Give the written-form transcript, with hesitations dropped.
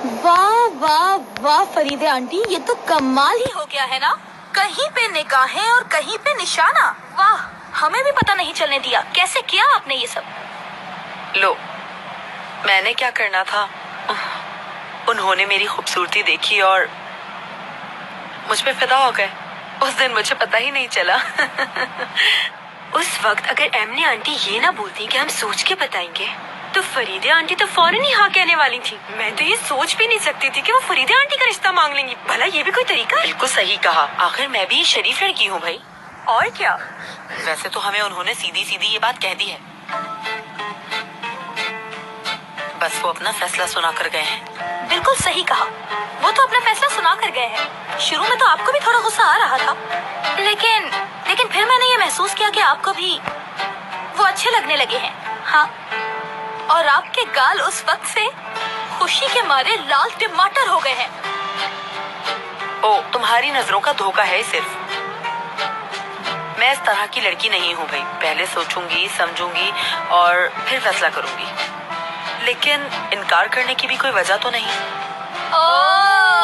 वाह वाह वाह फरीदे आंटी, ये तो कमाल ही हो गया है ना। कहीं पे निगाहें और कहीं पे निशाना। वाह, हमें भी पता नहीं चलने दिया। कैसे किया आपने ये सब? लो, मैंने क्या करना था, उन्होंने मेरी खूबसूरती देखी और मुझ पे फिदा हो गए। उस दिन मुझे पता ही नहीं चला। उस वक्त अगर एमने आंटी ये ना बोलती कि हम सोच के बताएंगे, तो फरीदे आंटी तो फौरन ही हाँ कहने वाली थी। मैं तो ये सोच भी नहीं सकती थी कि वो फरीदे आंटी का रिश्ता मांग लेंगी। भला ये भी कोई तरीका है? बिल्कुल सही कहा। आखिर मैं भी शरीफ लड़की हूँ भाई। और क्या। वैसे तो हमें उन्होंने सीधी सीधी ये बात कह दी है, बस वो अपना फैसला सुना कर गए हैं। बिल्कुल सही कहा, वो तो अपना फैसला सुना कर गए हैं। शुरू में तो आपको भी थोड़ा गुस्सा आ रहा था, लेकिन फिर मैंने ये महसूस किया कि आपको भी वो अच्छे लगने लगे हैं। हाँ, और आपके गाल उस वक्त से खुशी के मारे लाल टमाटर हो गए हैं। ओ, तुम्हारी नजरों का धोखा है सिर्फ। मैं इस तरह की लड़की नहीं हूँ भाई। पहले सोचूंगी, समझूंगी और फिर फैसला करूंगी, लेकिन इनकार करने की भी कोई वजह तो नहीं। ओह